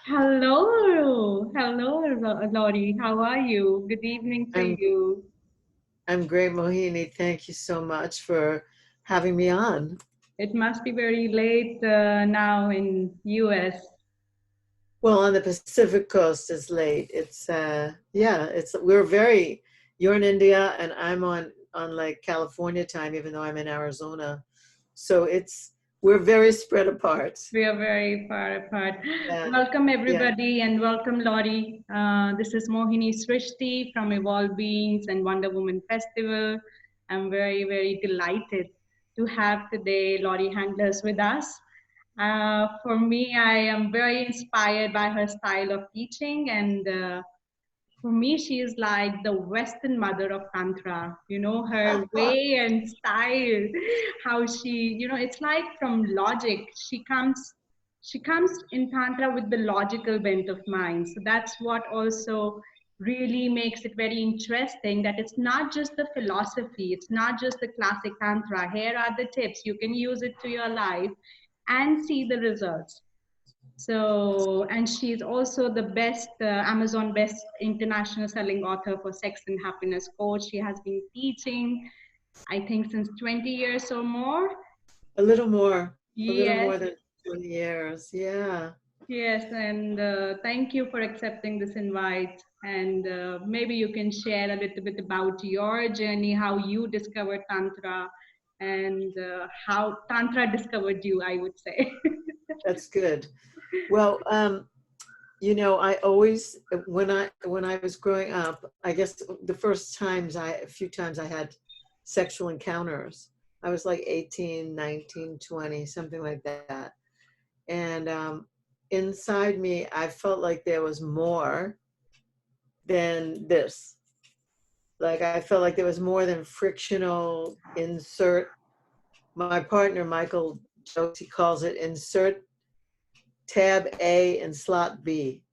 Hello, Laurie. How are you? Good evening to I'm you. I'm great, Mohini. Thank you so much for having me on. It must be very late now in US. Well, on the Pacific Coast it's late. It's you're in India and I'm on like California time, even though I'm in Arizona. So we're very spread apart. We are very far apart. Yeah, Welcome, yeah. everybody, and welcome, Laurie. This is Mohini Srishti from Evolved Beings and Wonder Woman Festival. I'm very, very delighted to have today Laurie Handlers with us. For me, I am very inspired by her style of teaching, and for me, she is like the Western mother of Tantra. Her way and style, how it's like from logic. She comes in Tantra with the logical bent of mind. So that's what also really makes it very interesting, that it's not just the philosophy, it's not just the classic Tantra. Here are the tips. You can use it to your life and see the results. So, and she's also the best Amazon best international selling author for Sex and Happiness Coach. She has been teaching, I think, since 20 years or more. A little more, a little Yes, more than 20 years. Yeah. yes, and thank you for accepting this invite. And maybe you can share a little bit about your journey, how you discovered Tantra, and how Tantra discovered you, I would say. That's good. Well, I always when I was growing up, I guess a few times I had sexual encounters. I was like 18, 19, 20, something like that. And inside me, I felt like there was more than this. Like I felt like there was more than frictional insert. My partner, Michael, jokes, he calls it insert tab A and slot B,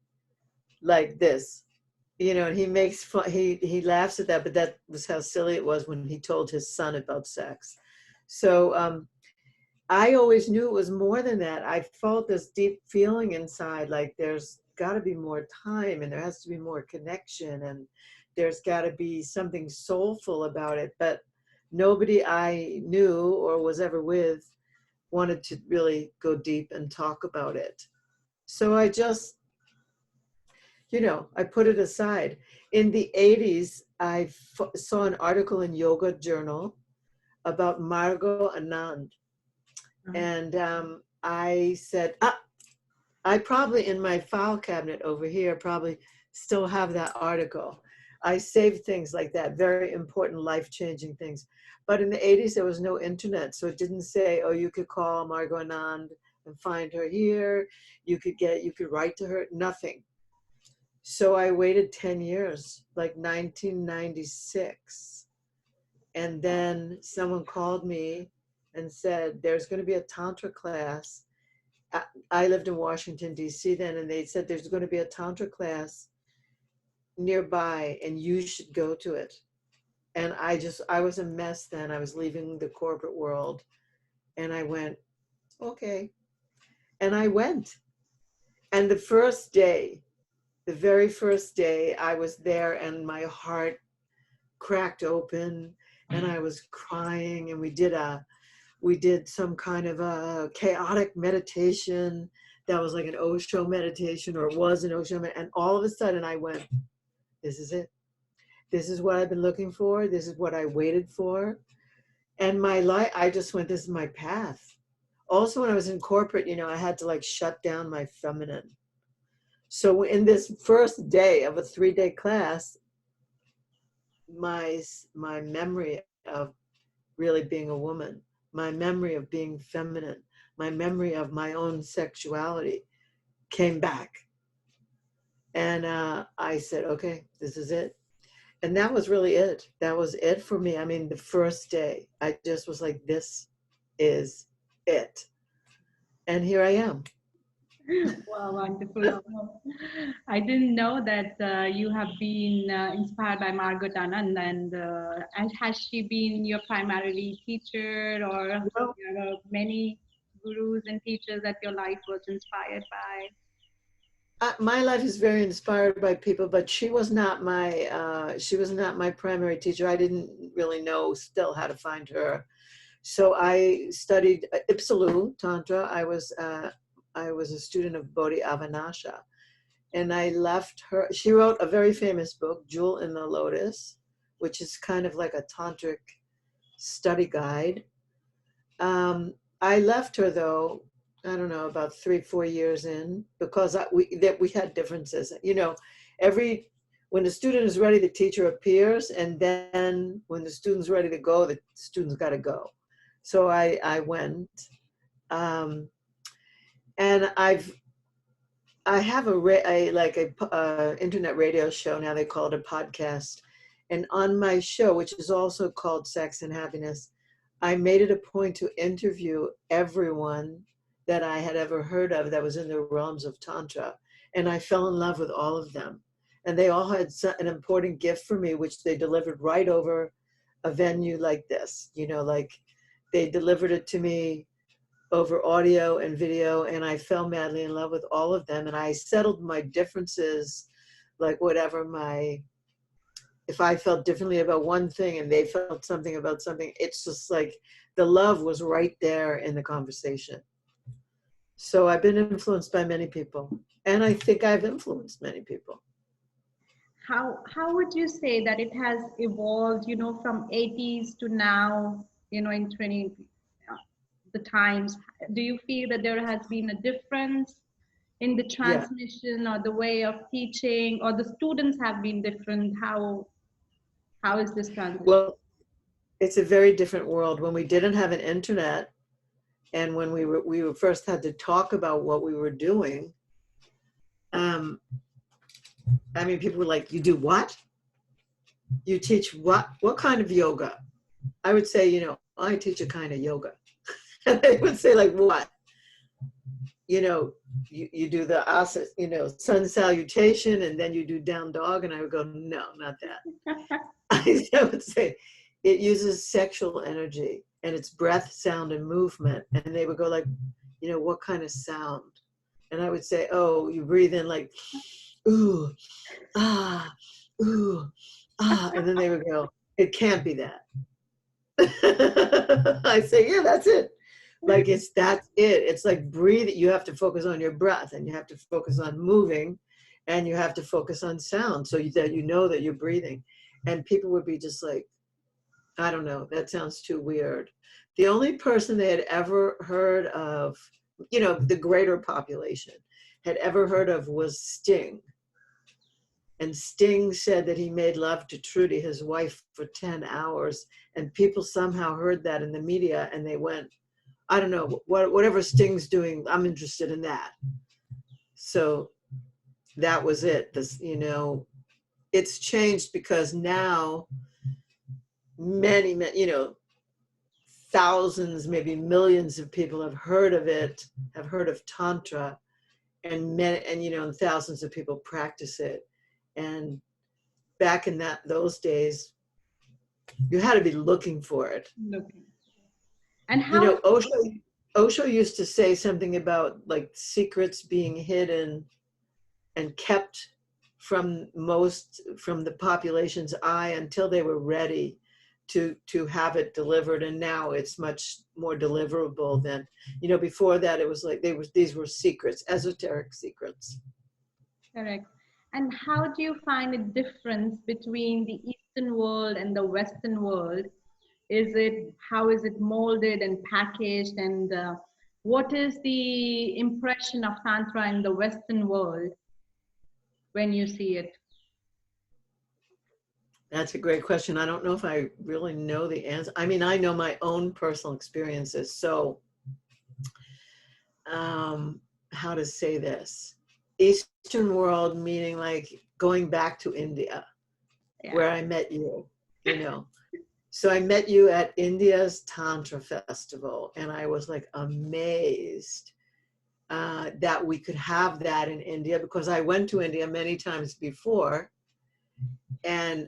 like this. And he makes fun, he laughs at that, but that was how silly it was when he told his son about sex. So I always knew it was more than that. I felt this deep feeling inside, like there's got to be more time and there has to be more connection and there's got to be something soulful about it. But nobody I knew or was ever with wanted to really go deep and talk about it. So I put it aside. In the 80s, saw an article in Yoga Journal about Margot Anand. And I said, I probably in my file cabinet over here probably still have that article. I saved things like that, very important, life-changing things. But in the 80s, there was no internet. So it didn't say, oh, you could call Margot Anand and find her here. You could write to her, nothing. So I waited 10 years, like 1996. And then someone called me and said, there's going to be a Tantra class. I lived in Washington, D.C. then, and they said, there's going to be a Tantra class nearby and you should go to it. And I was a mess then. I was leaving the corporate world. And I went, okay. And I went. And the very first day I was there and my heart cracked open and I was crying and we did some kind of a chaotic meditation that was like an Osho meditation, or it was an Osho and all of a sudden I went, this is it. This is what I've been looking for. This is what I waited for. And my life, I just went, this is my path. Also, when I was in corporate, I had to like shut down my feminine. So in this first day of a 3-day class, my my memory of really being a woman, my memory of being feminine, my memory of my own sexuality came back. And I said, okay, this is it. And that was really it. That was it for me. I mean, the first day, I just was like, this is it. And here I am. Wow, wonderful. I didn't know that you have been inspired by Margot Anand, and has she been your primarily teacher, or Well, many gurus and teachers that your life was inspired by? My life is very inspired by people, but she was not my primary teacher. I didn't really know still how to find her. So I studied Ipsalu Tantra. I was a student of Bodhi Avanasha, and I left her. She wrote a very famous book, Jewel in the Lotus, which is kind of like a tantric study guide. I left her though, I don't know, about 3, 4 years in, because we had differences. You know, every when the student is ready, the teacher appears, and then when the student's ready to go, the student's got to go. So I went, um, and I have a internet radio show now. They call it a podcast, and on my show, which is also called Sex and Happiness, I made it a point to interview everyone that I had ever heard of that was in the realms of Tantra. And I fell in love with all of them. And they all had an important gift for me, which they delivered right over a venue like this. You know, like they delivered it to me over audio and video. And I fell madly in love with all of them. And I settled my differences, like whatever if I felt differently about one thing and they felt something about something, it's just like the love was right there in the conversation. So I've been influenced by many people, and I think I've influenced many people. How would you say that it has evolved, from 80s to now, in 20 uh, the times? Do you feel that there has been a difference in the Yeah. transmission or the way of teaching, or the students have been different? How is this transition? Well, it's a very different world. When we didn't have an internet, and when we first had to talk about what we were doing, um, I mean, people were like, "You do what? You teach what? What kind of yoga?" I would say, I teach a kind of yoga. And they would say, like, what? You do the asa, sun salutation, and then you do down dog. And I would go, no, not that. I would say it uses sexual energy and it's breath, sound, and movement. And they would go like, what kind of sound? And I would say, oh, you breathe in like, ooh, ah, ooh, ah. And then they would go, it can't be that. I say, yeah, that's it. Like that's it. It's like breathe. You have to focus on your breath, and you have to focus on moving, and you have to focus on sound, so that you know that you're breathing. And people would be just like, I don't know, that sounds too weird. The only person they had ever heard of, the greater population had ever heard of was Sting. And Sting said that he made love to Trudy, his wife, for 10 hours. And people somehow heard that in the media and they went, I don't know, whatever Sting's doing, I'm interested in that. So that was it. It's changed because now many, thousands, maybe millions of people have heard of it, have heard of Tantra, and thousands of people practice it. And back in those days, you had to be looking for it. Looking. And how is Osho used to say something about like secrets being hidden and kept from the population's eye until they were ready to have it delivered. And now it's much more deliverable than, before that it was like these were secrets, esoteric secrets. correct? And how do you find a difference between the Eastern world and the Western world? How is it molded and packaged, and what is the impression of Tantra in the Western world when you see it? That's a great question. I don't know if I really know the answer. I mean, I know my own personal experiences. So, how to say this? Eastern world, meaning like going back to India, Yeah. where I met you, So I met you at India's Tantra Festival, and I was like amazed that we could have that in India, because I went to India many times before, and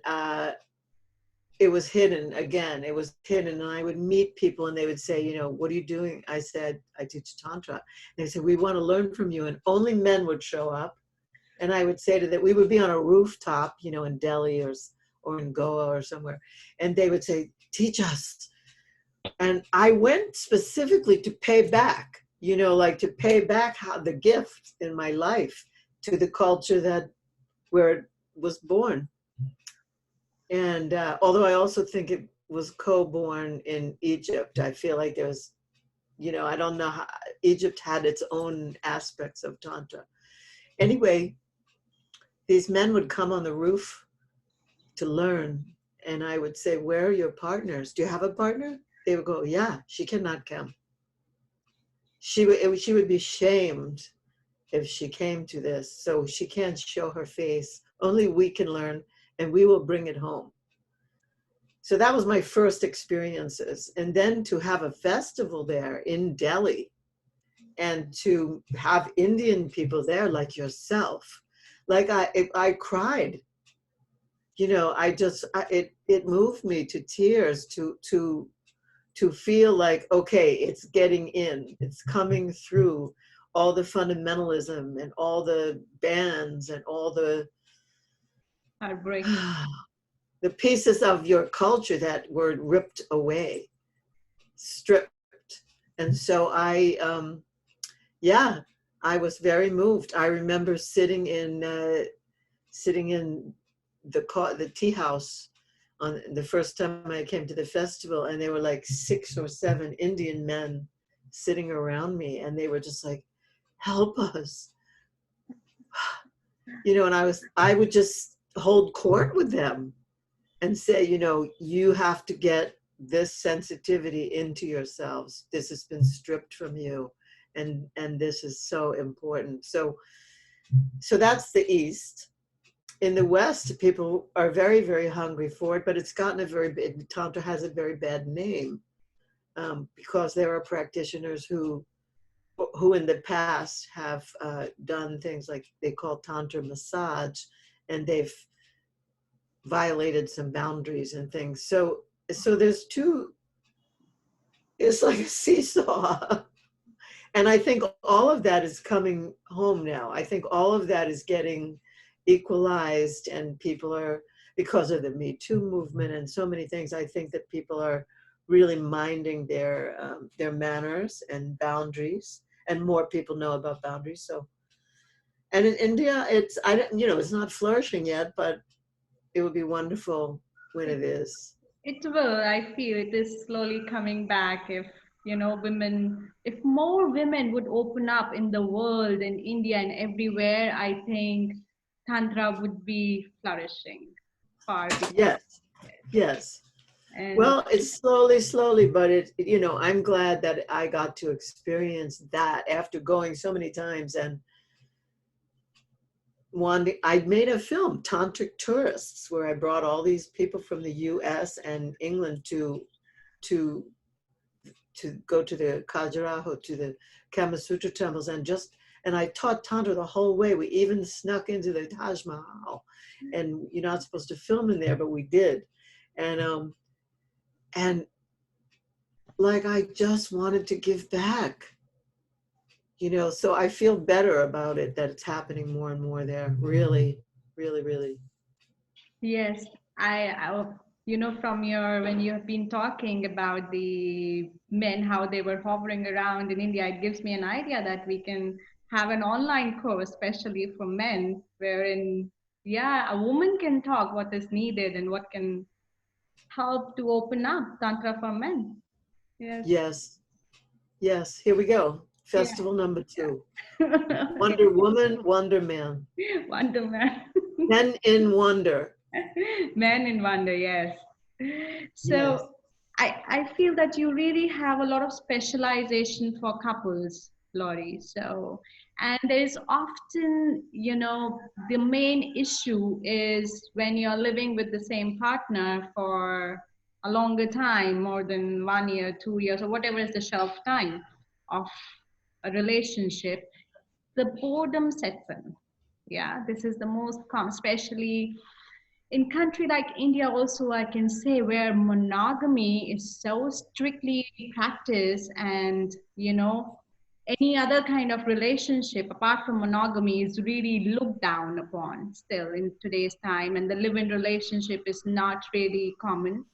it was hidden again. It was hidden, and I would meet people, and they would say, what are you doing? I said, I teach Tantra. And they said, we want to learn from you, and only men would show up. And I would say to that, we would be on a rooftop, you know, in Delhi or in Goa or somewhere. And they would say, teach us. And I went specifically to pay back, you know, like to pay back how the gift in my life to the culture that where it was born. And although I also think it was co-born in Egypt, I feel like there was, you know, I don't know how Egypt had its own aspects of Tantra. Anyway, these men would come on the roof to learn. And I would say, where are your partners? Do you have a partner? They would go, yeah, she cannot come. She would be shamed if she came to this. So she can't show her face. Only we can learn and we will bring it home. So that was my first experiences. And then to have a festival there in Delhi and to have Indian people there like yourself, like I cried, you know, it moved me to tears to feel like, okay, it's getting in, it's coming through all the fundamentalism and all the bans and all the Heartbreaking. the pieces of your culture that were ripped away, stripped. And so yeah, I was very moved. I remember sitting in the tea house on the first time I came to the festival, and there were like 6 or 7 Indian men sitting around me, and they were just like, help us, you know. And I would just hold court with them and say, you know, you have to get this sensitivity into yourselves. This has been stripped from you, and this is so important. So that's the East. In the West, people are very, very hungry for it, but it's gotten a very big, Tantra has a very bad name, because there are practitioners who in the past have done things like they call Tantra massage, and they've violated some boundaries and things. So there's two, it's like a seesaw. And I think all of that is coming home now. I think all of that is getting equalized, and people are, because of the Me Too movement and so many things, I think that people are really minding their manners and boundaries, and more people know about boundaries. So, and in India, I don't, you know, it's not flourishing yet, but it would be wonderful when it is. It will. I feel it is slowly coming back. If women, if more women would open up in the world, in India and everywhere, I think Tantra would be flourishing far beyond. Yes, yes. And Well, it's slowly, but you know, I'm glad that I got to experience that after going so many times. And I made a film, Tantric Tourists, where I brought all these people from the US and England to go to the Khajuraho, to the Kama Sutra temples, and I taught Tantra the whole way. We even snuck into the Taj Mahal, and you're not supposed to film in there, but we did. And like, I just wanted to give back, you know, so I feel better about it, that it's happening more and more there. Really, really, really. yes, from your when you have been talking about the men, how they were hovering around in India, it gives me an idea that we can have an online course, especially for men, wherein, yeah, a woman can talk what is needed and what can help to open up Tantra for men. Yes, Yes, yes, here we go. yeah, Festival number 2. yeah. Wonder Woman, Wonder Man. Wonder Man. Men in Wonder. Man in Wonder, yes. Yes, So I feel that you really have a lot of specialization for couples, Laurie. So, and there's often, the main issue is when you're living with the same partner for a longer time, more than 1 year, 2 years, or whatever is the shelf time of a relationship, the boredom sets in. Yeah, this is the most common, especially in country like India. Also, I can say, where monogamy is so strictly practiced, and any other kind of relationship apart from monogamy is really looked down upon still in today's time, and the live-in relationship is not really common.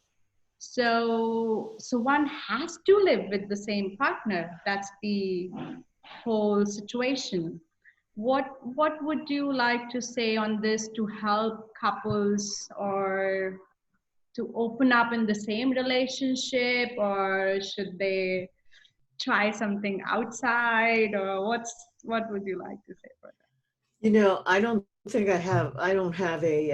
So one has to live with the same partner. That's the whole situation. What would you like to say on this to help couples, or to open up in the same relationship, or should they try something outside, or what would you like to say for that? You know, I don't have a,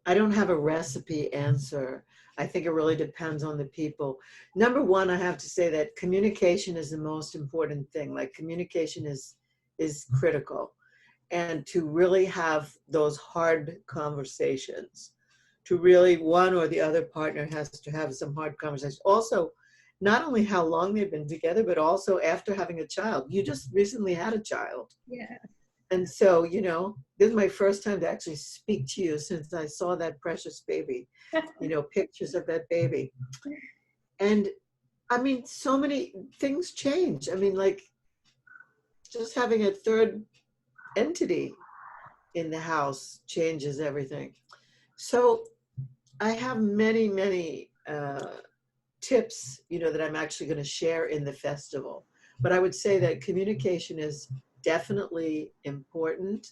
I don't have a recipe answer. I think it really depends on the people. Number one, I have to say that communication is the most important thing. Like communication is critical. And to really have those hard conversations, to really one or the other partner has to have some hard conversations. Also, not only how long they've been together, but also after having a child. You just recently had a child. Yeah. And so, you know, this is my first time to actually speak to you since I saw that precious baby, you know, pictures of that baby. And I mean, so many things change. I mean, like just having a third entity in the house changes everything. So I have many, many tips, you know, that I'm actually going to share in the festival. But I would say that communication is definitely important.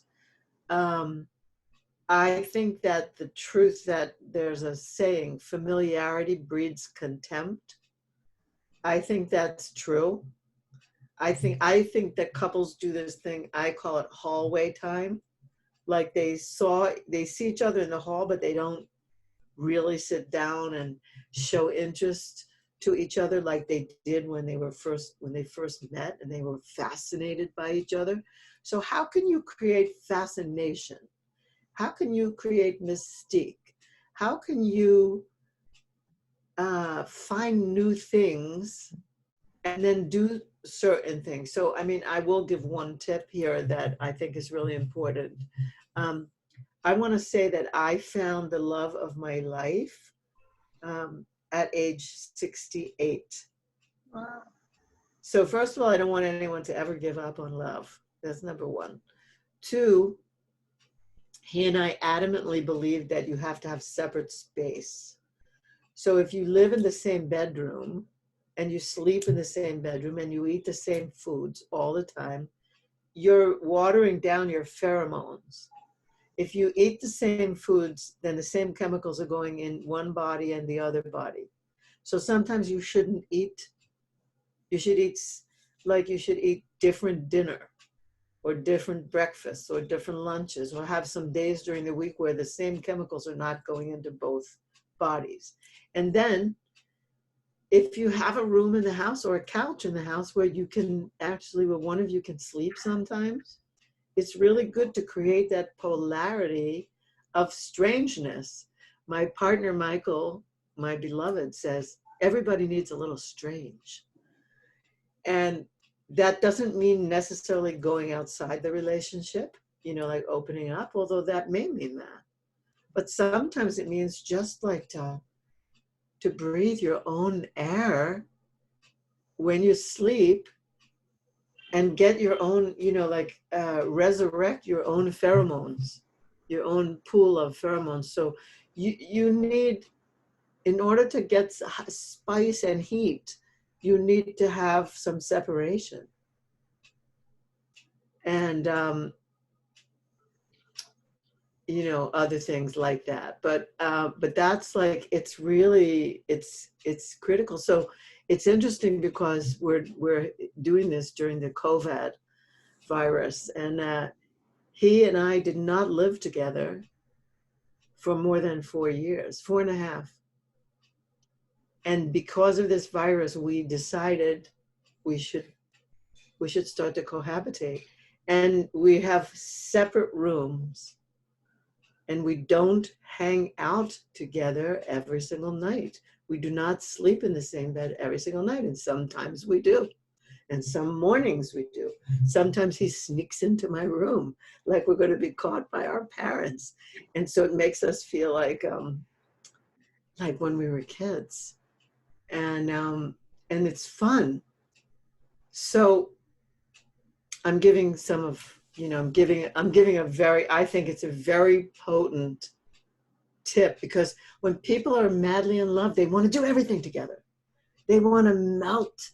Um, I think that the truth that there's a saying, familiarity breeds contempt. I think that's true. I think that couples do this thing, I call it hallway time. Like they see each other in the hall, but they don't really sit down and show interest to each other like they did when they first met and they were fascinated by each other. So how can you create fascination? How can you create mystique? How can you find new things and then do certain things? So, I mean, I will give one tip here that I think is really important. Um, I want to say that I found the love of my life at age 68. Wow. So, first of all, I don't want anyone to ever give up on love. That's number one. Two, he and I adamantly believe that you have to have separate space. So if you live in the same bedroom and you sleep in the same bedroom and you eat the same foods all the time, you're watering down your pheromones. If you eat the same foods, then the same chemicals are going in one body and the other body. So sometimes you shouldn't eat, you should eat, like you should eat different dinner or different breakfasts or different lunches, or have some days during the week where the same chemicals are not going into both bodies. And then if you have a room in the house or a couch in the house where you can actually, where one of you can sleep sometimes, it's really good to create that polarity of strangeness. My partner, Michael, my beloved, says, everybody needs a little strange. And that doesn't mean necessarily going outside the relationship, you know, like opening up, although that may mean that. But sometimes it means just like to breathe your own air when you sleep and get your own, you know, like resurrect your own pheromones, your own pool of pheromones. So you need, in order to get spice and heat, you need to have some separation. And, you know, other things like that. But that's like, it's really, it's critical. So it's interesting because we're doing this during the COVID virus, and he and I did not live together for more than 4 years, 4.5. And because of this virus, we decided we should start to cohabitate. And we have separate rooms, and we don't hang out together every single night. We do not sleep in the same bed every single night, and sometimes we do. And some mornings we do. Sometimes he sneaks into my room like we're going to be caught by our parents. And so it makes us feel like when we were kids. And it's fun. So I'm giving some of, I'm giving a very, I think it's a very potent tip, because when people are madly in love, they want to do everything together. They want to melt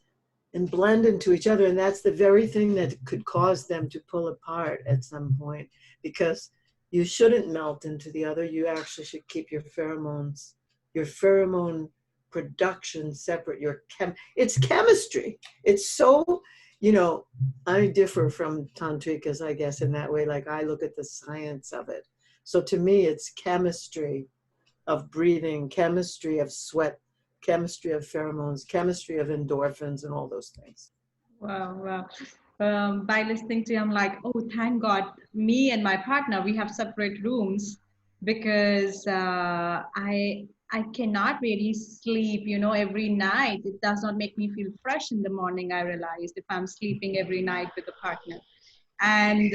and blend into each other. And that's the very thing that could cause them to pull apart at some point, because you shouldn't melt into the other. You actually should keep your pheromone production separate. It's chemistry. It's so, I differ from tantrikas, I guess, in that way. Like, I look at the science of it. So to me, it's chemistry of breathing, chemistry of sweat, chemistry of pheromones, chemistry of endorphins, and all those things. Wow, wow. By listening to you, I'm like, oh, thank God, me and my partner, we have separate rooms because I cannot really sleep, every night. It does not make me feel fresh in the morning, I realized, if I'm sleeping every night with a partner. And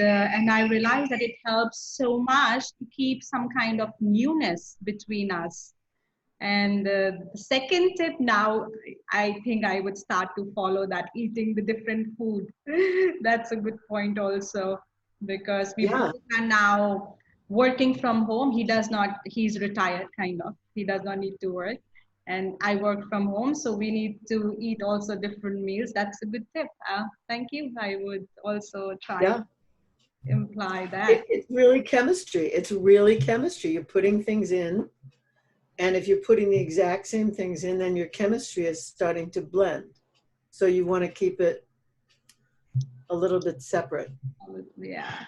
I realized that it helps so much to keep some kind of newness between us. And the second tip now, I think I would start to follow that, eating the different food. That's a good point also, because we Yeah, both are now working from home. He does not, he's retired kind of. He does not need to work. And I work from home, so we need to eat also different meals. That's a good tip. Thank you. I would also try to yeah. imply that. It's really chemistry. It's really chemistry. You're putting things in, and if you're putting the exact same things in, then your chemistry is starting to blend. So you want to keep it a little bit separate. Yeah.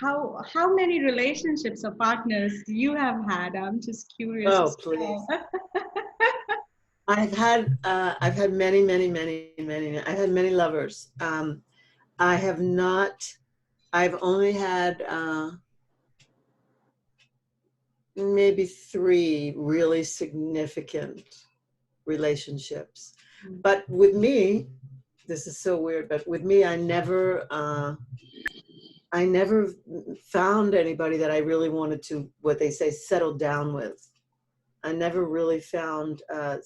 How many relationships or partners you have had? I'm just curious Oh, as well. please. I've had many, many, many, many. I've had many lovers. I have not. I've only had maybe 3 really significant relationships. But with me, this is so weird. But with me, I never found anybody that I really wanted to, what they say, settle down with. I never really found a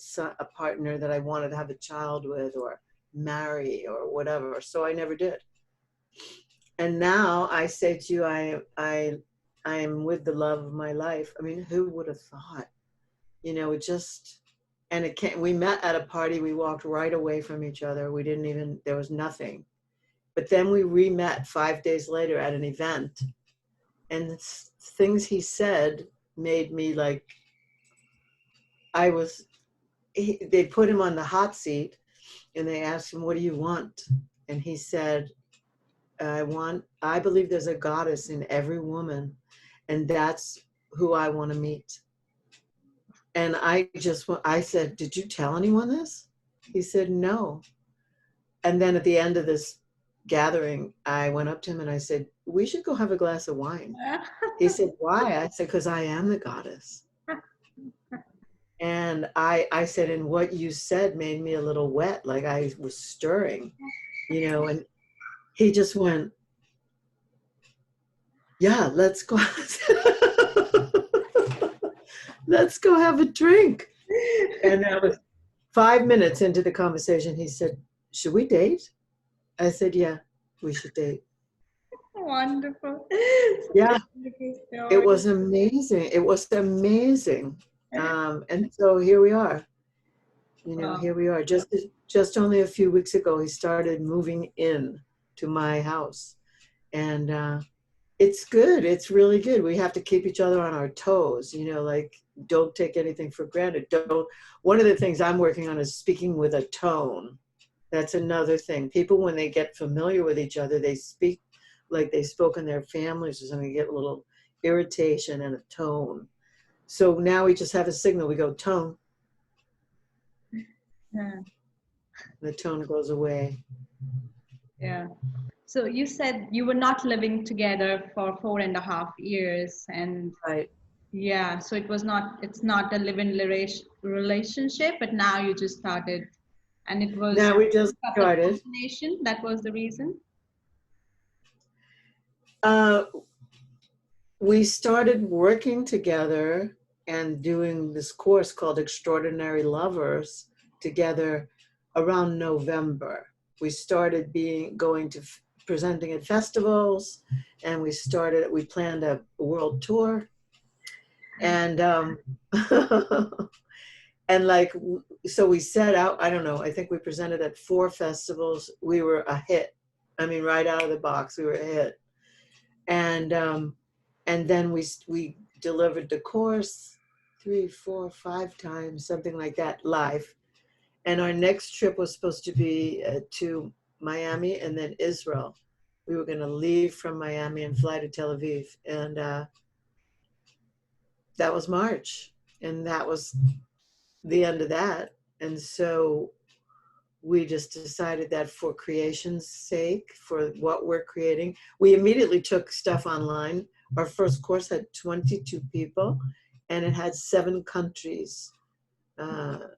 partner that I wanted to have a child with or marry or whatever. So I never did. And now I say to you, I am with the love of my life. I mean, who would have thought? It just, and it can't. We met at a party. We walked right away from each other. We didn't even. There was nothing. But then we re-met 5 days later at an event, and things he said made me like, I was. They put him on the hot seat, and they asked him, "What do you want?" And he said, I believe there's a goddess in every woman, and that's who I want to meet. And I said, "Did you tell anyone this?" He said, "No." And then at the end of this gathering, I went up to him and I said, "We should go have a glass of wine." He said, "Why?" I said, "Because I am the goddess." And I said, "And what you said made me a little wet, like I was stirring, and he just went, "Yeah, let's go." Let's go have a drink. And that was 5 minutes into the conversation. He said, "Should we date?" I said, "Yeah, we should date." Wonderful. Yeah, Wonderful it story. was amazing. It was amazing. And so here we are. Wow. Here we are. Just only a few weeks ago, he started moving in to my house. And it's good. It's really good. We have to keep each other on our toes, like, don't take anything for granted. Don't. One of the things I'm working on is speaking with a tone. That's another thing. People, when they get familiar with each other, they speak like they spoke in their families or something. You get a little irritation and a tone. So now we just have a signal. We go tone, Yeah. and the tone goes away. Yeah. So you said you were not living together for 4.5 years, and Right. yeah, so it's not a live-in relationship, but now you just started, and it was Now we just couple of started. combination. That was the reason. Uh, we started working together and doing this course called Extraordinary Lovers together around November. we started going to presenting at festivals, and we planned a world tour, and and like, so we set out, I don't know, I think we presented at 4 festivals. We were a hit. I mean, right out of the box, we were a hit. And then we delivered the course 3, 4, 5 times, something like that, live. And our next trip was supposed to be to Miami and then Israel. We were going to leave from Miami and fly to Tel Aviv. And that was March. And that was the end of that. And so we just decided that for creation's sake, for what we're creating, we immediately took stuff online. Our first course had 22 people, and it had 7 countries.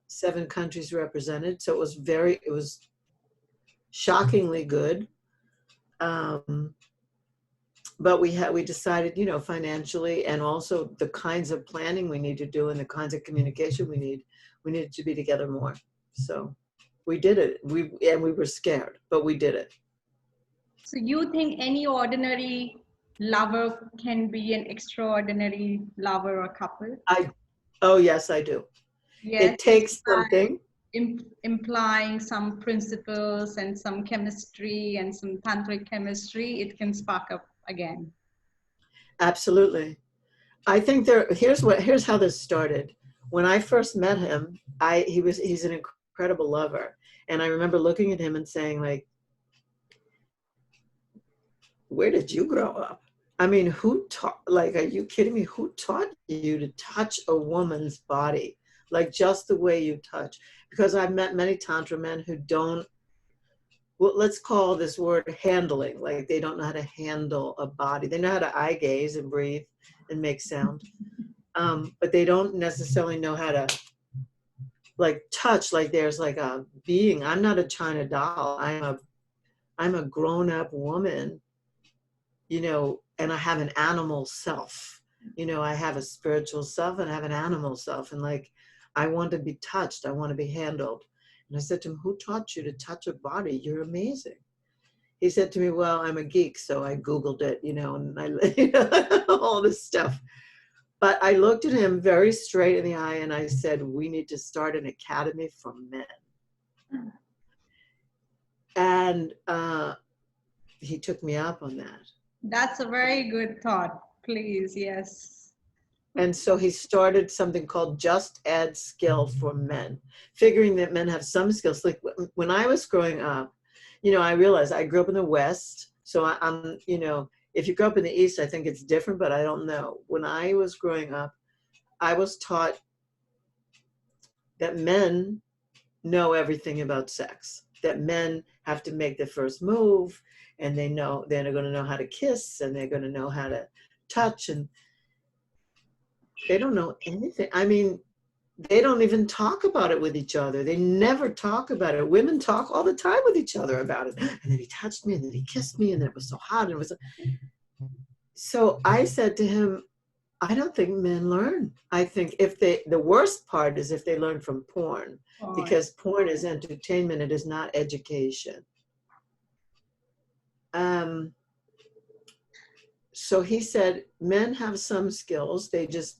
7 countries represented. So it was shockingly good. But we decided, you know, financially, and also the kinds of planning we need to do and the kinds of communication we needed to be together more. So we did it. We were scared, but we did it. So you think any ordinary lover can be an extraordinary lover or couple? Oh yes, I do. Yes, It takes something. implying some principles and some chemistry and some tantric chemistry, it can spark up again. Absolutely. I think here's how this started. When I first met him, he's an incredible lover. And I remember looking at him and saying, like, where did you grow up? I mean, who taught, like, are you kidding me? Who taught you to touch a woman's body? Like, just the way you touch? Because I've met many Tantra men who don't, well, let's call this word handling. Like, they don't know how to handle a body. They know how to eye gaze and breathe and make sound. But they don't necessarily know how to, like, touch. Like, there's like a being. I'm not a China doll. I'm a grown-up woman, you know, and I have an animal self. You know, I have a spiritual self and I have an animal self. And like, I want to be touched. I want to be handled. And I said to him, who taught you to touch a body? You're amazing. He said to me, well, I'm a geek, so I Googled it, you know, and all this stuff. But I looked at him very straight in the eye and I said, we need to start an academy for men. And he took me up on that. That's a very good thought. Please, yes. And so he started something called Just Add Skill for Men, figuring that men have some skills. Like when I was growing up, you know, I realized I grew up in the West. So I'm, you know, if you grow up in the East, I think it's different, but I don't know. When I was growing up, I was taught that men know everything about sex, that men have to make the first move, and they're going to know how to kiss, and they're going to know how to touch, and they don't know anything. I mean, they don't even talk about it with each other. They never talk about it. Women talk all the time with each other about it. And then he touched me, and then he kissed me, and it was so hot. And it was so I said to him, I don't think men learn. I think the worst part is if they learn from porn, because porn is entertainment. It is not education. So he said, men have some skills. They just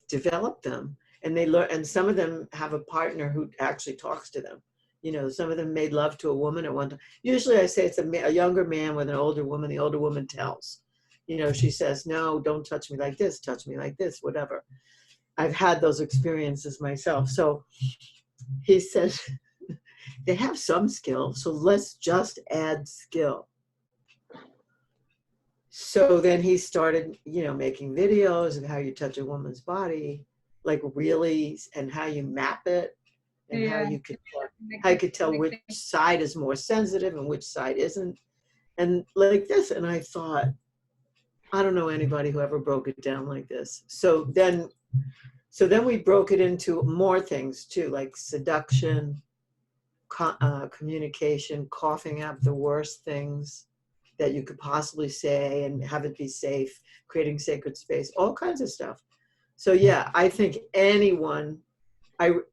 develop them, and they learn. And some of them have a partner who actually talks to them. You know, some of them made love to a woman at one time. Usually I say it's a younger man with an older woman. The older woman tells. You know, she says, no, don't touch me like this, touch me like this, whatever. I've had those experiences myself. So he said, they have some skill, so let's just add skill. So then he started, you know, making videos of how you touch a woman's body, like really, and how you map it, and how you could tell which side is more sensitive and which side isn't, and like this. And I thought, I don't know anybody who ever broke it down like this. So then we broke it into more things too, like seduction, communication, coughing up the worst things that you could possibly say and have it be safe, creating sacred space, all kinds of stuff. So yeah, I think anyone,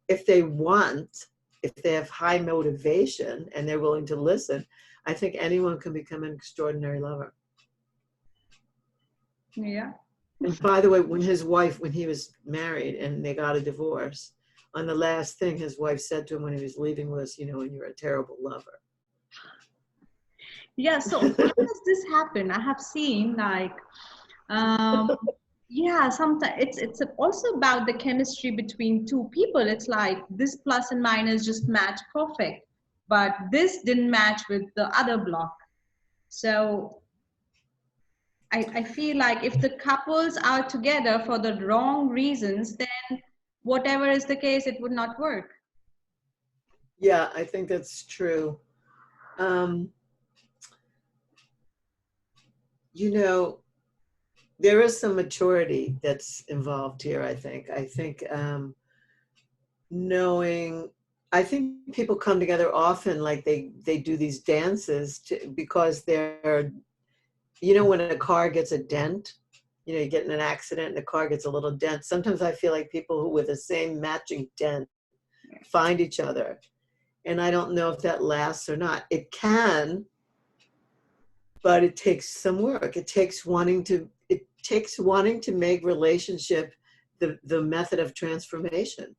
if they want, if they have high motivation and they're willing to listen, I think anyone can become an extraordinary lover. Yeah. And by the way, when he was married and they got a divorce, on the last thing his wife said to him when he was leaving was, you know, and you're a terrible lover. Yeah. So why does this happen? I have seen like, um, yeah, sometimes it's also about the chemistry between two people. It's like this plus and minus just match perfect, but this didn't match with the other block. So I feel like if the couples are together for the wrong reasons, then whatever is the case, it would not work. Yeah, I think that's true. Um, you know, there is some maturity that's involved here, I think. Knowing, I think people come together often, like they do these dances because they're, you know, when a car gets a dent, you know, you get in an accident and the car gets a little dent. Sometimes I feel like people who with the same matching dent find each other. And I don't know if that lasts or not. It can, but it takes some work. It takes wanting to make relationship the method of transformation.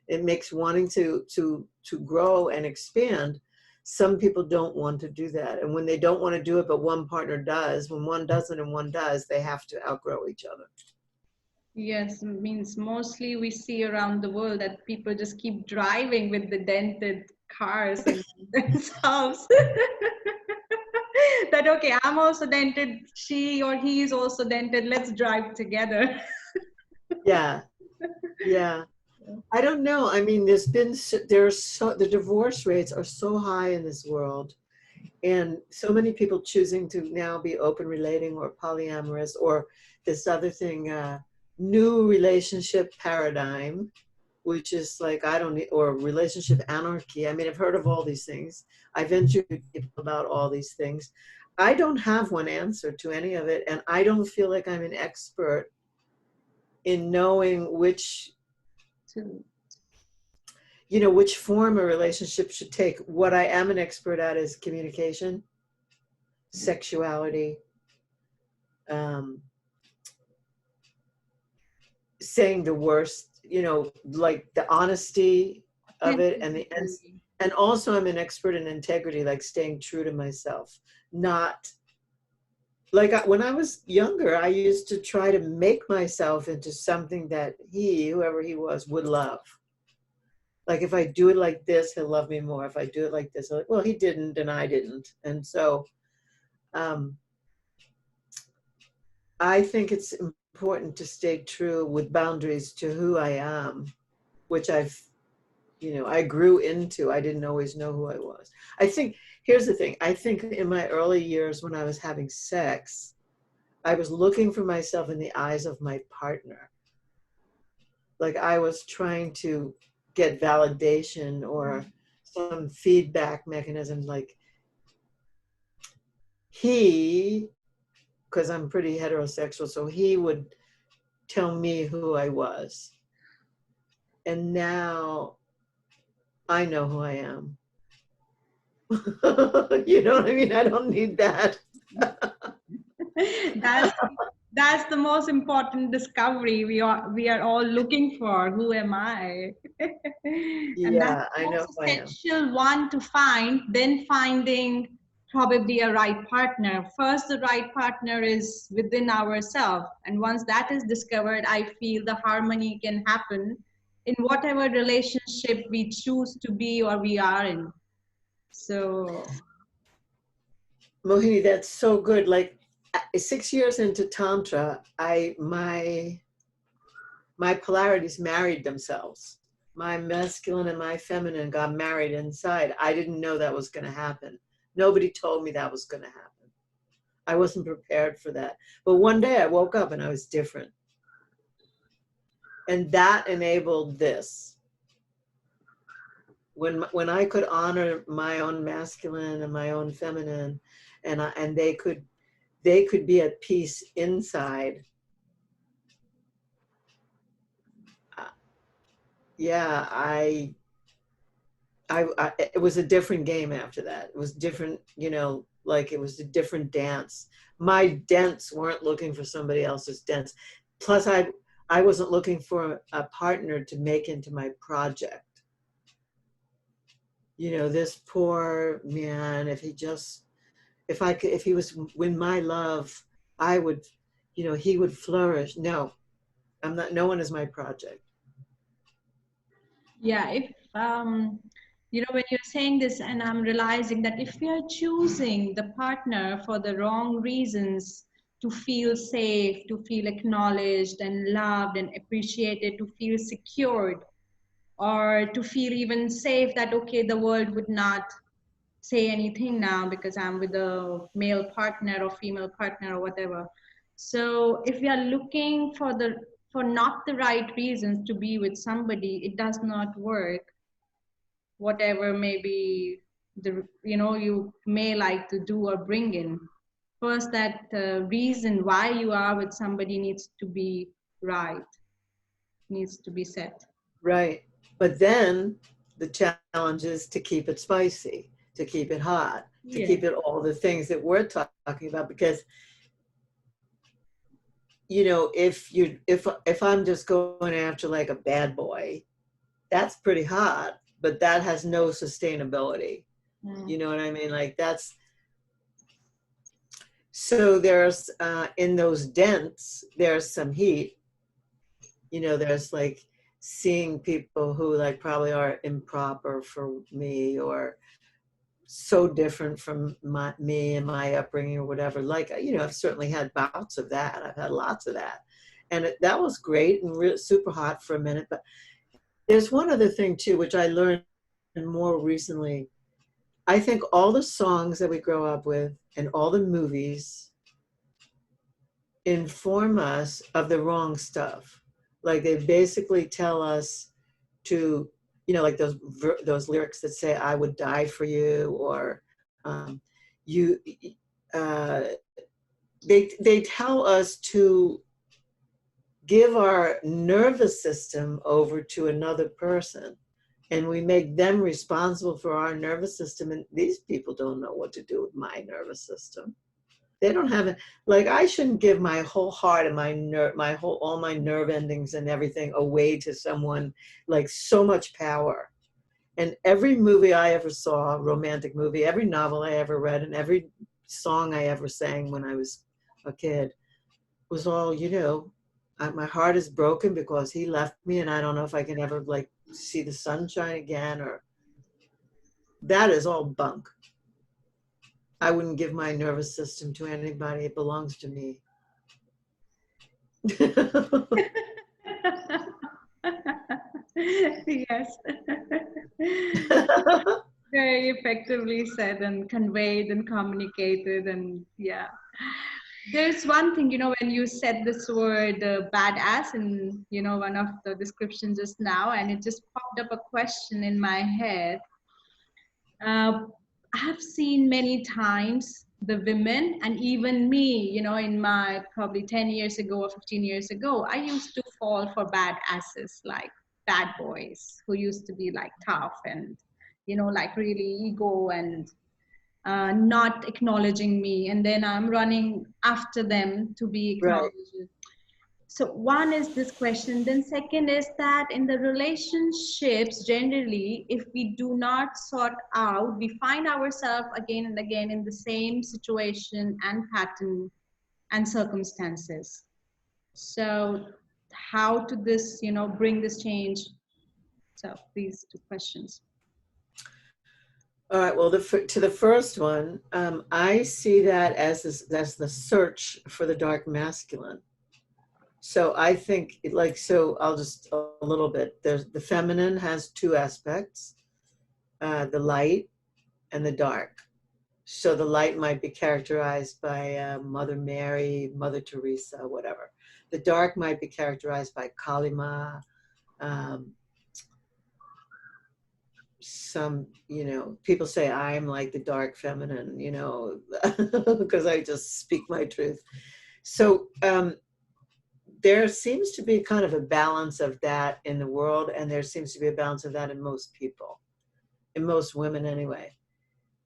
It makes wanting to grow and expand. Some people don't want to do that. And when they don't want to do it, but one partner does, when one doesn't and one does, they have to outgrow each other. Yes, means mostly we see around the world that people just keep driving with the dented cars and themselves. That okay, I'm also dented, she or he is also dented, let's drive together. Yeah, yeah. I don't know. I mean, the divorce rates are so high in this world, and so many people choosing to now be open relating or polyamorous or this other thing, new relationship paradigm, which is like, I don't need, or relationship anarchy. I mean, I've heard of all these things. I've interviewed people about all these things. I don't have one answer to any of it, and I don't feel like I'm an expert in knowing which, To you know, which form a relationship should take. What I am an expert at is communication, sexuality, um, saying the worst, you know, like the honesty of it, and also I'm an expert in integrity, like staying true to myself. Not like when I was younger, I used to try to make myself into something that whoever he was, would love. Like if I do it like this, he'll love me more. If I do it like this, well, he didn't and I didn't. And so um, I think it's important to stay true with boundaries to who I am, which I grew into. I didn't always know who I was. I think, here's the thing. I think in my early years when I was having sex, I was looking for myself in the eyes of my partner. Like I was trying to get validation or some feedback mechanism, like because I'm pretty heterosexual, so he would tell me who I was. And now I know who I am. You know what I mean? I don't need that. that's that's the most important discovery we are all looking for. Who am I? And that's Yeah, the I know most who I am. essential one to find, then finding probably a right partner. First, the right partner is within ourselves. And once that is discovered, I feel the harmony can happen in whatever relationship we choose to be or we are in. So, Mohini, that's so good. Like 6 years into Tantra, my polarities married themselves. My masculine and my feminine got married inside. I didn't know that was going to happen. Nobody told me that was going to happen. I wasn't prepared for that. But one day I woke up and I was different. And that enabled this. When I could honor my own masculine and my own feminine, and they could be at peace inside. Yeah, it was a different game after that. It was different, you know, like it was a different dance. My dents weren't looking for somebody else's dents. Plus, I wasn't looking for a partner to make into my project. You know, this poor man, if he just, if I could, if he was win my love, I would, you know, he would flourish. No, I'm not, no one is my project. Yeah, if when you're saying this, and I'm realizing that if we are choosing the partner for the wrong reasons, to feel safe, to feel acknowledged and loved and appreciated, to feel secured, or to feel even safe that okay, the world would not say anything now because I'm with a male partner or female partner or whatever. So if we are looking for the for not the right reasons to be with somebody, it does not work. Whatever maybe you may like to do or bring in. First, that reason why you are with somebody needs to be right, needs to be set. Right. But then the challenge is to keep it spicy, to keep it hot, to Yeah. keep it all the things that we're talking about. Because, you know, if I'm just going after like a bad boy, that's pretty hot, but that has no sustainability. Mm. You know what I mean? Like that's, so there's in those dents, there's some heat. You know, there's like seeing people who like probably are improper for me, or so different from me and my upbringing or whatever. Like, you know, I've certainly had bouts of that. I've had lots of that. And that was great and super hot for a minute. But there's one other thing too, which I learned more recently. I think all the songs that we grow up with and all the movies inform us of the wrong stuff. Like they basically tell us to, you know, like those lyrics that say "I would die for you," or you. Uh, they tell us to give our nervous system over to another person, and we make them responsible for our nervous system. And these people don't know what to do with my nervous system. They don't have it. Like I shouldn't give my whole heart and all my nerve endings and everything away to someone, like so much power. And every movie I ever saw, romantic movie, every novel I ever read, and every song I ever sang when I was a kid was all, you know, my heart is broken because he left me, and I don't know if I can ever like see the sunshine again, or that is all bunk. I wouldn't give my nervous system to anybody. It belongs to me. Yes. Very effectively said and conveyed and communicated, and yeah. There's one thing, when you said this word badass in, one of the descriptions just now, and it just popped up a question in my head. uh, I have seen many times the women, and even me, in my probably 10 years ago or 15 years ago, I used to fall for bad asses, like bad boys who used to be like tough and, like really ego and not acknowledging me. And then I'm running after them to be Right. acknowledged. So one is this question. Then second is that in the relationships, generally, if we do not sort out, we find ourselves again and again in the same situation and pattern and circumstances. So how to this, bring this change? So these two questions. All right. Well, to the first one, I see that as the search for the dark masculine. So I think so I'll just a little bit. There's the feminine has two aspects, the light and the dark. So the light might be characterized by Mother Mary, Mother Teresa, whatever. The dark might be characterized by Kali Ma, um, some, people say I'm like the dark feminine, because I just speak my truth. So there seems to be kind of a balance of that in the world, and there seems to be a balance of that in most people. in most women anyway.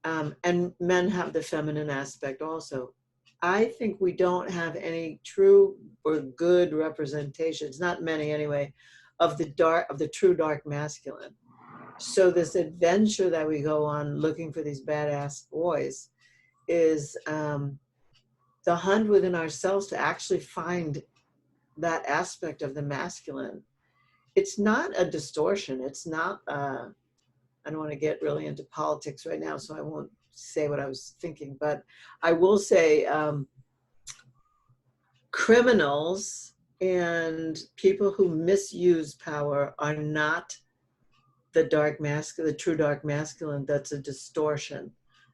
And men have the feminine aspect also. I think we don't have any true or good representations, not many anyway, of the true dark masculine. So this adventure that we go on looking for these badass boys is the hunt within ourselves to actually find that aspect of the masculine. It's not a distortion. It's not, I don't want to get really into politics right now, so I won't say what I was thinking, but I will say criminals and people who misuse power are not the true dark masculine. That's a distortion.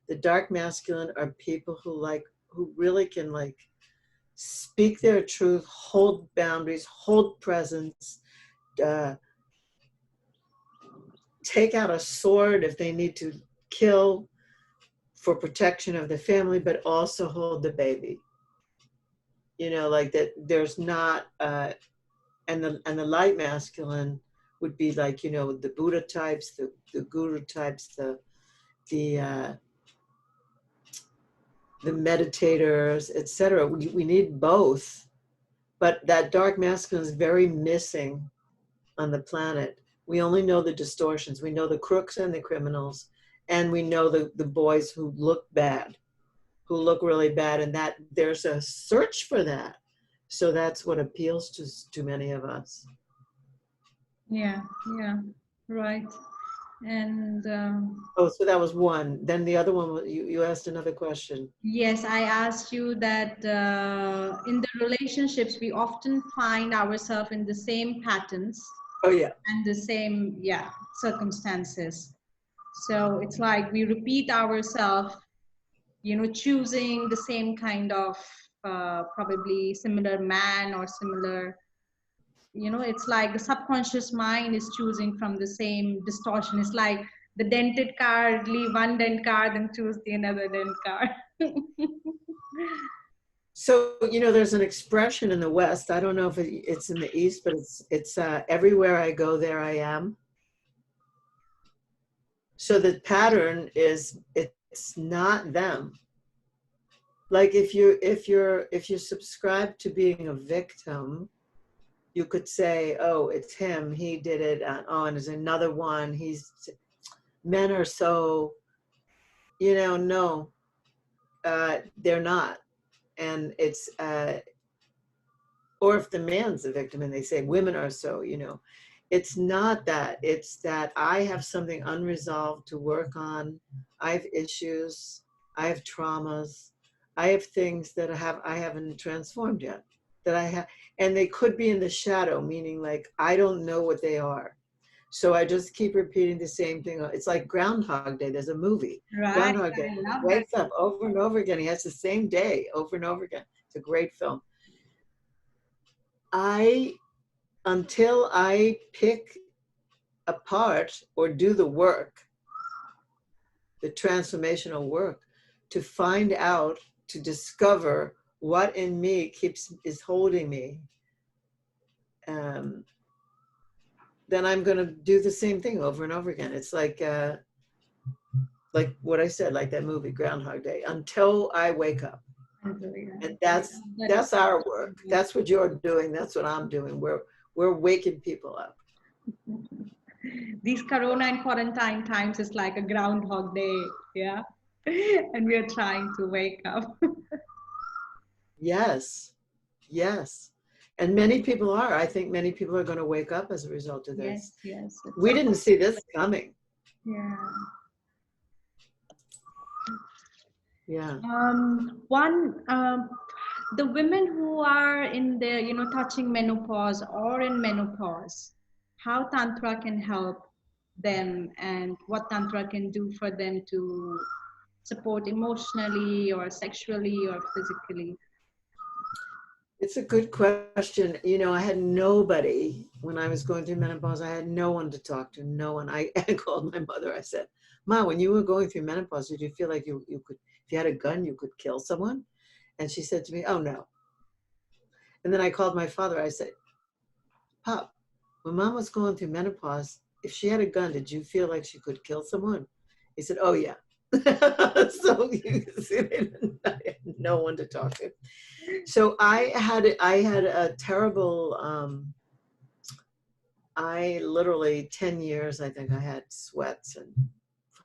The dark masculine are people who really can speak their truth, hold boundaries, hold presence, uh, take out a sword if they need to kill for protection of the family, but also hold the baby. Like that. There's not, and the light masculine would be the Buddha types, the Guru types, the uh, the meditators, etc. We need both, but that dark masculine is very missing on the planet. We only know the distortions. We know the crooks and the criminals, and we know the boys who look bad, who look really bad, and that there's a search for that. So that's what appeals to many of us. Yeah, yeah, right. And Oh, so that was one. Then the other one, you asked another question. yes, I asked you that in the relationships, we often find ourselves in the same patterns Oh, yeah. and the same, yeah, circumstances. So it's like we repeat ourselves, choosing the same kind of probably similar man or similar, it's like the subconscious mind is choosing from the same distortion. It's like the dented card, leave one dent card and choose the another dent card. So, there's an expression in the West. I don't know if it's in the East, but it's everywhere I go, there I am. So the pattern is it's not them. Like if you subscribe to being a victim, you could say, oh, it's him, he did it, and there's another one. Men are so, no, they're not. And it's, or if the man's the victim and they say women are so, it's not that. It's that I have something unresolved to work on. I have issues. I have traumas. I have things that I haven't transformed yet. That I have, and they could be in the shadow, meaning like I don't know what they are. So I just keep repeating the same thing. It's like Groundhog Day. There's a movie, Right, Groundhog Day. I He love that. wakes up over and over again. He has the same day over and over again. It's a great film. Until I pick apart or do the work, the transformational work, to find out, to discover what in me is holding me, then I'm going to do the same thing over and over again. It's like what I said, like that movie Groundhog Day, until I wake up. And that's our work. That's what you're doing. That's what I'm doing. We're waking people up. These corona and quarantine times is like a groundhog day, yeah. And we are trying to wake up. Yes. Yes. And many people are. I think many people are going to wake up as a result of this. Yes. We didn't see this coming. Yeah. Yeah. The women who are in the, touching menopause or in menopause, how Tantra can help them and what Tantra can do for them to support emotionally or sexually or physically. It's a good question. I had nobody when I was going through menopause. I had no one to talk to, no one. I called my mother. I said, Ma, when you were going through menopause, did you feel like you could, if you had a gun, you could kill someone? And she said to me, oh, no. And then I called my father. I said, Pop, when Mom was going through menopause, if she had a gun, did you feel like she could kill someone? He said, oh yeah. So you can see I had no one to talk to. So I had a terrible, I literally 10 years, I think I had sweats and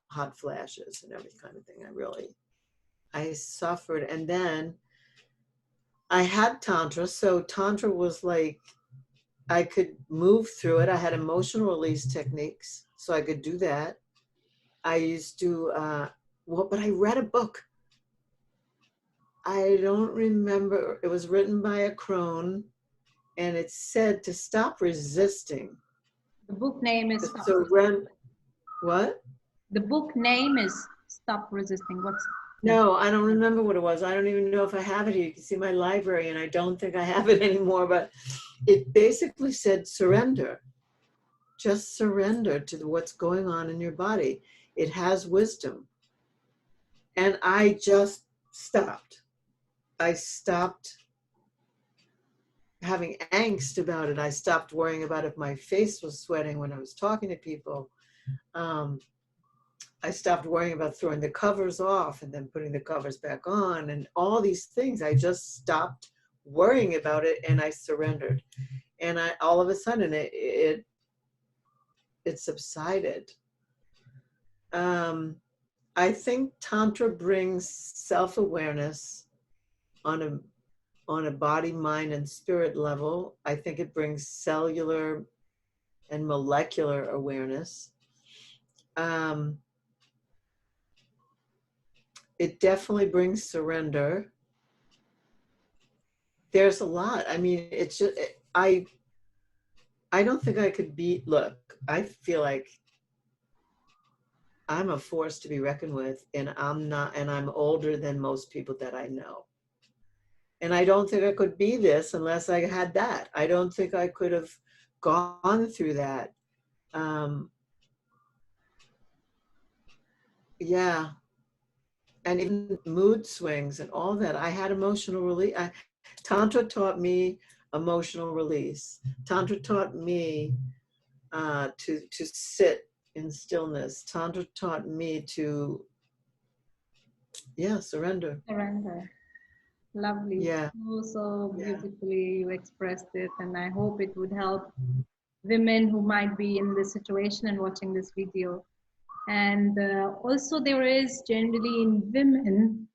hot flashes and every kind of thing. I suffered. And then I had Tantra. So Tantra was like, I could move through it. I had emotional release techniques, so I could do that. I used to, but I read a book. I don't remember. It was written by a crone, and it said to stop resisting. The book name is To Stop Resisting. surrender. What? The book name is Stop Resisting. What's No, I don't remember what it was. I don't even know if I have it here. You can see my library, and I don't think I have it anymore, but it basically said surrender. Just surrender to what's going on in your body. It has wisdom. And I just stopped. I stopped having angst about it. I stopped worrying about if my face was sweating when I was talking to people. I stopped worrying about throwing the covers off and then putting the covers back on and all these things. I just stopped worrying about it and I surrendered. And all of a sudden it subsided. I think Tantra brings self-awareness on a body, mind, and spirit level. I think it brings cellular and molecular awareness. It definitely brings surrender. There's a lot. I mean, it's just, I don't think I could look, I feel like I'm a force to be reckoned with, and I'm older than most people that I know. And I don't think I could be this unless I had that. I don't think I could have gone through that. Yeah. And even mood swings and all that. I had emotional release. Tantra taught me emotional release. Tantra taught me to sit in stillness. Tantra taught me to, surrender. surrender? Lovely. Yeah. So Yeah. beautifully you expressed it, and I hope it would help women who might be in this situation and watching this video. And also, there is generally in women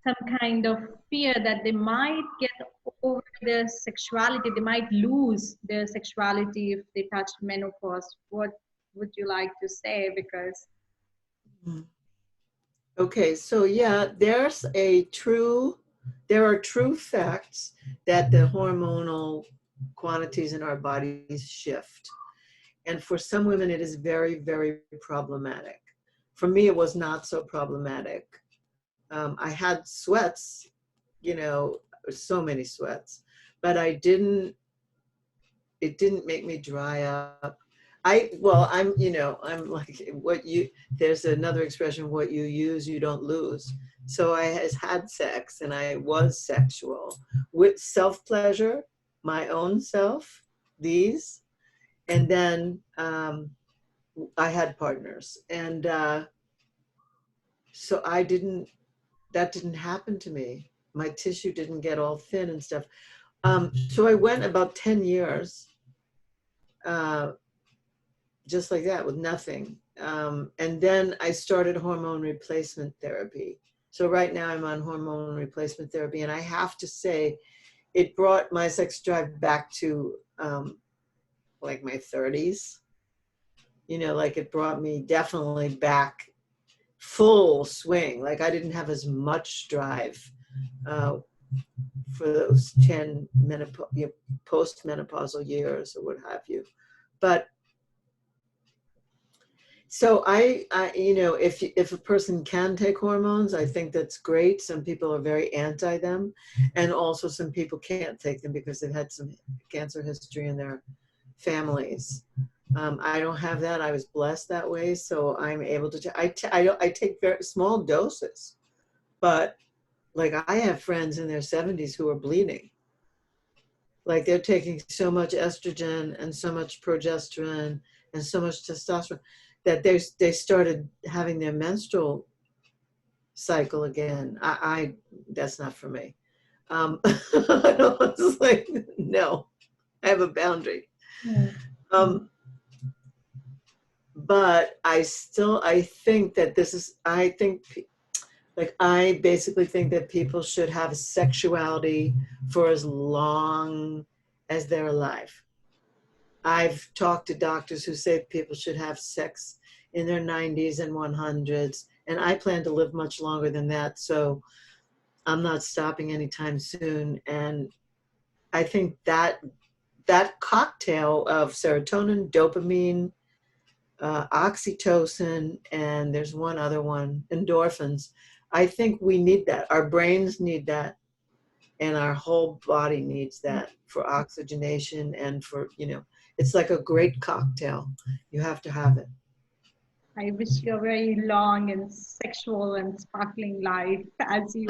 some kind of fear that they might get over their sexuality, they might lose their sexuality if they touch menopause. What would you like to say? Because Okay, so yeah, there are true facts that the hormonal quantities in our bodies shift. And for some women, it is very, very problematic. For me, it was not so problematic. I had sweats, so many sweats, but it didn't make me dry up. I'm like there's another expression, what you use, you don't lose. So I had sex and I was sexual with self-pleasure, my own self, and then I had partners. And so that didn't happen to me. My tissue didn't get all thin and stuff. So I went about 10 years just like that with nothing. And then I started hormone replacement therapy. So right now I'm on hormone replacement therapy, and I have to say it brought my sex drive back to like my 30s. Like it brought me definitely back full swing. Like I didn't have as much drive for those 10 post-menopausal years or what have you. But so if a person can take hormones, I think that's great. Some people are very anti them, and also some people can't take them because they've had some cancer history in their families. I don't have that. I was blessed that way, so I'm able to. I take very small doses, but like I have friends in their 70s who are bleeding. Like they're taking so much estrogen and so much progesterone and so much testosterone that they started having their menstrual cycle again. I that's not for me. I was like, no, I have a boundary. Mm. Um, but I think that I basically think that people should have sexuality for as long as they're alive. I've talked to doctors who say people should have sex in their 90s and 100s, and I plan to live much longer than that, so I'm not stopping anytime soon. And I think that cocktail of serotonin, dopamine, oxytocin, and there's one other one, endorphins. I think we need that. Our brains need that, and our whole body needs that for oxygenation and for, it's like a great cocktail. You have to have it. I wish you a very long and sexual and sparkling life as you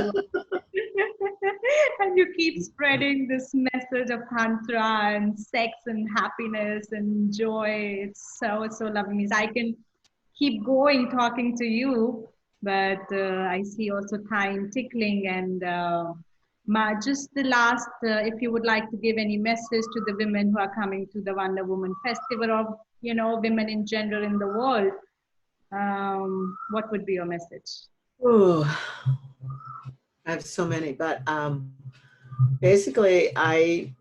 and you keep spreading this message of Tantra and sex and happiness and joy. It's so, so lovely. I can keep going talking to you, but I see also time tickling. And just the last, if you would like to give any message to the women who are coming to the Wonder Woman Festival, or women in general in the world, what would be your message? Ooh, I have so many, but basically, I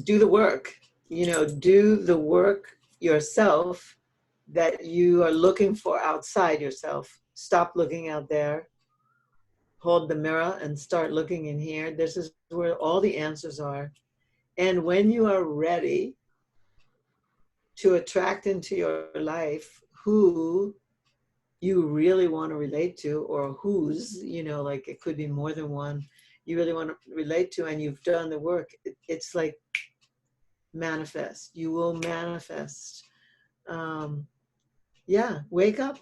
do the work. Do the work yourself that you are looking for outside yourself. Stop looking out there. Hold the mirror and start looking in here. This is where all the answers are. And when you are ready to attract into your life who you really want to relate to, or whose, like it could be more than one, you really want to relate to, and you've done the work, it's like manifest. You will manifest. Yeah, wake up,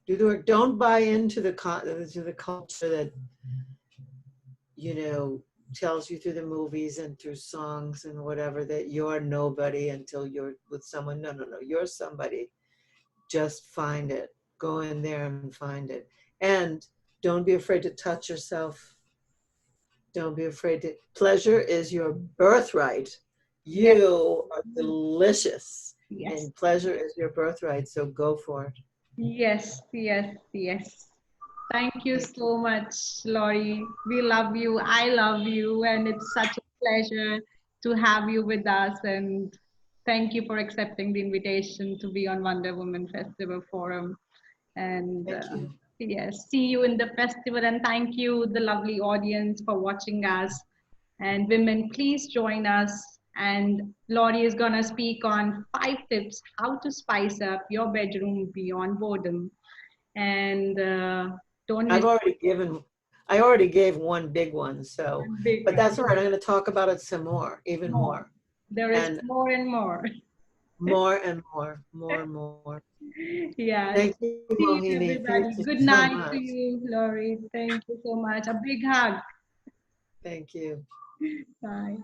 do the work. Don't buy into the culture that tells you through the movies and through songs and whatever that you're nobody until you're with someone. No, no, no. You're somebody. Just find it. Go in there and find it. And don't be afraid to touch yourself. Don't be afraid to. Pleasure is your birthright. Yes, You are delicious, yes, and pleasure is your birthright. So go for it. yes, yes, yes. Thank you Thank you. so much, Laurie. We love you. I love you. And it's such a pleasure to have you with us. And thank you for accepting the invitation to be on Wonder Woman Festival Forum. And Thank you. yes, see you in the festival. And thank you, the lovely audience, for watching us. And women, please join us. And Laurie is going to speak on 5 tips how to spice up your bedroom beyond boredom. And don't miss I've already given, I already gave one big one. So, one big but that's all right. I'm going to talk about it some more, even more. more, There is and more and more. more and more, more and more. Yeah. Thank you, See you, Mohini. Thank you everybody. Good so night much. to you, Laurie. Thank you so much. A big hug. Thank you. Bye.